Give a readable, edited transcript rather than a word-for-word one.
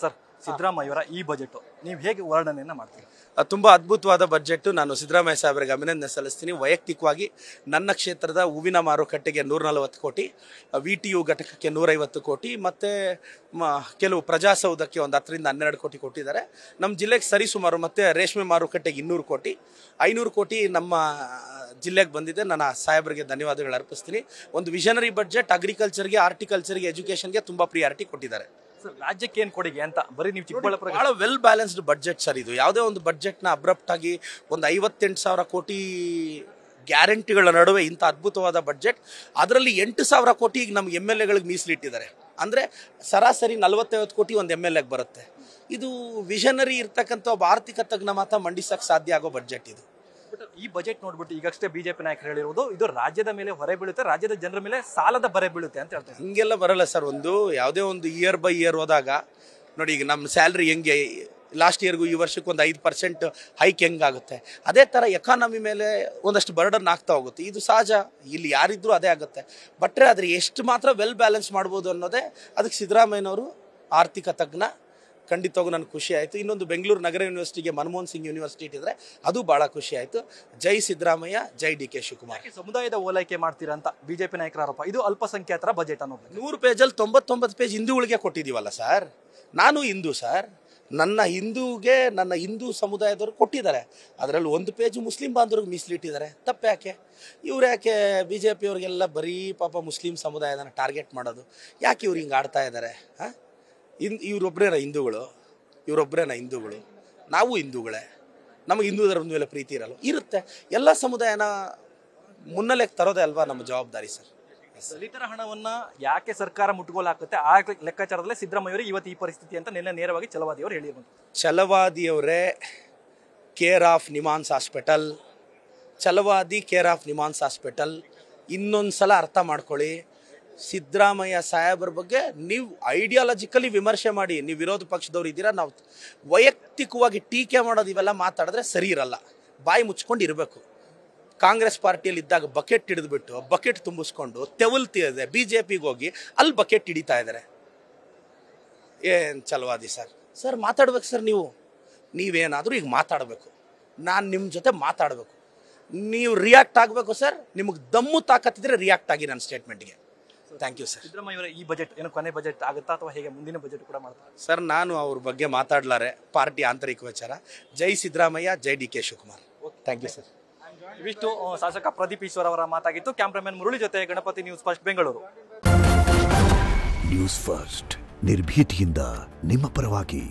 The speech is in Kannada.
ಸರ್, ಸಿದ್ದರಾಮಯ್ಯವರ ಈ ಬಜೆಟ್ ನೀವು ಹೇಗೆ ವರ್ಣನೆಯನ್ನು ಮಾಡ್ತೀರಾ? ತುಂಬ ಅದ್ಭುತವಾದ ಬಜೆಟ್. ನಾನು ಸಿದ್ದರಾಮಯ್ಯ ಸಾಹೇಬರಿಗೆ ಅಭಿನಂದನೆ ಸಲ್ಲಿಸ್ತೀನಿ. ವೈಯಕ್ತಿಕವಾಗಿ ನನ್ನ ಕ್ಷೇತ್ರದ ಹೂವಿನ ಮಾರುಕಟ್ಟೆಗೆ 140 ಕೋಟಿ, VTU ಘಟಕಕ್ಕೆ 150 ಕೋಟಿ, ಮತ್ತು ಕೆಲವು ಪ್ರಜಾಸೌಧಕ್ಕೆ ಒಂದು 10 ರಿಂದ 12 ಕೋಟಿ ಕೊಟ್ಟಿದ್ದಾರೆ. ನಮ್ಮ ಜಿಲ್ಲೆಗೆ ಸರಿಸುಮಾರು, ಮತ್ತು ರೇಷ್ಮೆ ಮಾರುಕಟ್ಟೆಗೆ 200 ಕೋಟಿ, 500 ಕೋಟಿ ನಮ್ಮ ಜಿಲ್ಲೆಗೆ ಬಂದಿದೆ. ನಾನು ಸಾಹೇಬರಿಗೆ ಧನ್ಯವಾದಗಳು ಅರ್ಪಿಸ್ತೀನಿ. ಒಂದು ವಿಷನರಿ ಬಜೆಟ್. ಅಗ್ರಿಕಲ್ಚರ್ಗೆ, ಆರ್ಟಿಕಲ್ಚರ್ಗೆ, ಎಜುಕೇಷನ್ಗೆ ತುಂಬ ಪ್ರಿಯಾರಿಟಿ ಕೊಟ್ಟಿದ್ದಾರೆ. ಸರ್, ರಾಜ್ಯಕ್ಕೆ ಏನು ಕೊಡುಗೆ ಅಂತ ಬರೀ ನೀವು ಚಿಕ್ಕಬಳ್ಳಾಪುರ ಭಾಳ ವೆಲ್ ಬ್ಯಾಲೆನ್ಸ್ಡ್ ಬಜೆಟ್ ಸರ್ ಇದು. ಯಾವುದೇ ಒಂದು ಬಜೆಟ್ನ ಅಬ್ರಪ್ಟ್ ಆಗಿ ಒಂದು 58,000 ಕೋಟಿ ಗ್ಯಾರಂಟಿಗಳ ನಡುವೆ ಇಂಥ ಅದ್ಭುತವಾದ ಬಜೆಟ್. ಅದರಲ್ಲಿ 8,000 ಕೋಟಿ ಈಗ ನಮ್ಮ MLAಗಳಿಗೆ ಮೀಸಲಿಟ್ಟಿದ್ದಾರೆ. ಅಂದರೆ ಸರಾಸರಿ 40-50 ಕೋಟಿ ಒಂದು MLAಗೆ ಬರುತ್ತೆ. ಇದು ವಿಷನರಿ ಇರ್ತಕ್ಕಂಥ ಒಬ್ಬ ಆರ್ಥಿಕ ತಜ್ಞ ಮಾತ್ರ ಮಂಡಿಸಕ್ಕೆ ಸಾಧ್ಯ ಆಗೋ ಬಜೆಟ್ ಇದು. ಈ ಬಜೆಟ್ ನೋಡ್ಬಿಟ್ಟು ಈಗಷ್ಟೇ ಬಿಜೆಪಿ ನಾಯಕರು ಹೇಳಿರುವುದು ಇದು ರಾಜ್ಯದ ಮೇಲೆ ಹೊರೆ ಬೀಳುತ್ತೆ, ರಾಜ್ಯದ ಜನರ ಮೇಲೆ ಸಾಲದ ಬರೆ ಬೀಳುತ್ತೆ ಅಂತ ಹೇಳ್ತಾರೆ. ಹಿಂಗೆಲ್ಲ ಬರಲ್ಲ ಸರ್. ಯಾವುದೇ ಒಂದು ಇಯರ್ ಬೈ ಇಯರ್ ಹೋದಾಗ ನೋಡಿ, ಈಗ ನಮ್ಮ ಸ್ಯಾಲ್ರಿ ಹೆಂಗೆ ಲಾಸ್ಟ್ ಇಯರ್ಗೂ ಈ ವರ್ಷಕ್ಕೆ ಒಂದು 5% ಹೈಕ್ ಹೆಂಗಾಗುತ್ತೆ, ಅದೇ ಥರ ಎಕಾನಮಿ ಮೇಲೆ ಒಂದಷ್ಟು ಬರ್ಡನ್ ಆಗ್ತಾ ಹೋಗುತ್ತೆ. ಇದು ಸಹಜ, ಇಲ್ಲಿ ಯಾರಿದ್ರೂ ಅದೇ ಆಗುತ್ತೆ. ಬಟ್ರೆ ಆದರೆ ಎಷ್ಟು ಮಾತ್ರ ವೆಲ್ ಬ್ಯಾಲೆನ್ಸ್ ಮಾಡ್ಬೋದು ಅನ್ನೋದೇ ಅದಕ್ಕೆ ಸಿದ್ದರಾಮಯ್ಯನವರು ಆರ್ಥಿಕ ತಜ್ಞ. ಖಂಡಿತವಾಗೂ ನನಗೆ ಖುಷಿ ಆಯಿತು. ಇನ್ನೊಂದು ಬೆಂಗಳೂರು ನಗರ ಯೂನಿವರ್ಸಿಟಿಗೆ ಮನಮೋಹನ್ ಸಿಂಗ್ ಯೂನಿವರ್ಸಿಟಿ ಇಟ್ಟಿದ್ರೆ ಅದು ಭಾಳ ಖುಷಿ ಆಯಿತು. ಜೈ ಸಿದ್ದರಾಮಯ್ಯ, ಜೈ DK ಶಿವಕುಮಾರ್. ಸಮುದಾಯದ ಓಲೈಕೆ ಮಾಡ್ತೀರಾ ಅಂತ ಬಿಜೆಪಿ ನಾಯಕರ ಆರೋಪ. ಇದು ಅಲ್ಪಸಂಖ್ಯಾತರ ಬಜೆಟ್ ಅನ್ನೋದು. 100 ಪೇಜಲ್ಲಿ 99 ಪೇಜ್ ಹಿಂದೂಗಳಿಗೆ ಕೊಟ್ಟಿದ್ದೀವಲ್ಲ ಸರ್. ನಾನು ಹಿಂದೂ ಸರ್, ನನ್ನ ಹಿಂದೂ ಸಮುದಾಯದವ್ರು ಕೊಟ್ಟಿದ್ದಾರೆ. ಅದರಲ್ಲಿ 1 ಪೇಜ್ ಮುಸ್ಲಿಂ ಬಾಂಧವ್ರಿಗೆ ಮೀಸಲಿಟ್ಟಿದ್ದಾರೆ. ತಪ್ಪು ಯಾಕೆ? ಇವ್ರು ಯಾಕೆ BJP ಅವ್ರಿಗೆಲ್ಲ ಬರೀ ಪಾಪ ಮುಸ್ಲಿಂ ಸಮುದಾಯದನ್ನು ಟಾರ್ಗೆಟ್ ಮಾಡೋದು? ಯಾಕೆ ಇವ್ರು ಹಿಂಗೆ ಆಡ್ತಾ ಇದ್ದಾರೆ? ಇವರೊಬ್ಬರೇನ ಹಿಂದೂಗಳು? ನಾವು ಹಿಂದೂಗಳೇ. ನಮಗೆ ಹಿಂದೂ ಧರ್ಮದ ಮೇಲೆ ಪ್ರೀತಿ ಇರುತ್ತೆ. ಎಲ್ಲ ಸಮುದಾಯನ ಮುನ್ನೆಲೆಗೆ ತರೋದೇ ಅಲ್ವಾ ನಮ್ಮ ಜವಾಬ್ದಾರಿ ಸರ್. ದಲಿತರ ಹಣವನ್ನ ಯಾಕೆ ಸರ್ಕಾರ ಮುಟ್ಟುಗೋಲು ಹಾಕುತ್ತೆ? ಆ ಲೆಕ್ಕಾಚಾರದಲ್ಲೇ ಸಿದ್ದರಾಮಯ್ಯವರು ಇವತ್ತು ಈ ಪರಿಸ್ಥಿತಿ ಅಂತ ನಿನ್ನೆ ನೇರವಾಗಿ ಛಲವಾದಿಯವರು ಹೇಳಿರುವುದು. ಛಲವಾದಿಯವರೇ care of NIMHANS hospital. Chalavadi care of NIMHANS hospital. ಇನ್ನೊಂದು ಸಲ ಅರ್ಥ ಮಾಡ್ಕೊಳ್ಳಿ. ಸಿದ್ದರಾಮಯ್ಯ ಸಾಹೇಬ್ರ ಬಗ್ಗೆ ನೀವು ಐಡಿಯಾಲಜಿಕಲಿ ವಿಮರ್ಶೆ ಮಾಡಿ. ನೀವು ವಿರೋಧ ಪಕ್ಷದವ್ರು ಇದ್ದೀರಾ, ನಾವು ವೈಯಕ್ತಿಕವಾಗಿ ಟೀಕೆ ಮಾಡೋದು ಇವೆಲ್ಲ ಮಾತಾಡಿದ್ರೆ ಸರಿ ಇರಲ್ಲ. ಬಾಯಿ ಮುಚ್ಕೊಂಡು ಇರಬೇಕು. ಕಾಂಗ್ರೆಸ್ ಪಾರ್ಟಿಯಲ್ಲಿ ಇದ್ದಾಗ ಬಕೆಟ್ ಹಿಡಿದ್ಬಿಟ್ಟು ಬಕೆಟ್ ತುಂಬಿಸ್ಕೊಂಡು ತೆವಲ್ತಿದೆ. BJPಗೆ ಹೋಗಿ ಅಲ್ಲಿ ಬಕೆಟ್ ಹಿಡಿತಾ ಇದ್ದಾರೆ. ಏನು ಛಲವಾದಿ ಸರ್ ಮಾತಾಡ್ಬೇಕು ಸರ್. ನೀವೇನಾದರೂ ಈಗ ಮಾತಾಡಬೇಕು. ನಾನು ನಿಮ್ಮ ಜೊತೆ ಮಾತಾಡಬೇಕು. ನೀವು ರಿಯಾಕ್ಟ್ ಆಗಬೇಕು ಸರ್. ನಿಮಗೆ ದಮ್ಮು ತಾಕತ್ತಿದ್ರೆ ರಿಯಾಕ್ಟ್ ಆಗಿ ನನ್ನ ಸ್ಟೇಟ್ಮೆಂಟ್ಗೆ. Thank you sir. ಸಿದ್ದರಾಮಯ್ಯವರ ಈ ಬಜೆಟ್ ಏನು ಕೊನೆ ಬಜೆಟ್ ಆಗುತ್ತಾ ಅಥವಾ ಹೇಗೆ ಮುಂದಿನ ಬಜೆಟ್ ಕೂಡ ಮಾಡ್ತಾರೆ? ಸರ್, ನಾನು ಅವ್ರ ಬಗ್ಗೆ ಮಾತಾಡಲಾರೆ. ಪಾರ್ಟಿ ಆಂತರಿಕ ವಿಚಾರ. ಜೈ ಸಿದ್ದರಾಮಯ್ಯ, ಜೈ DK Shivakumar. Thank you sir. ಇವಿಷ್ಟು ಶಾಸಕ ಪ್ರದೀಪ್ ಈಶ್ವರ್ ಅವರ ಮಾತಾಗಿತ್ತು. ಕ್ಯಾಮ್ರಾಮನ್ ಮುರಳಿ ಜೊತೆ Ganapati, news first Bengaluru. News first ನಿರ್ಭೀತಿಯಿಂದ ನಿಮ್ಮ ಪರವಾಗಿ.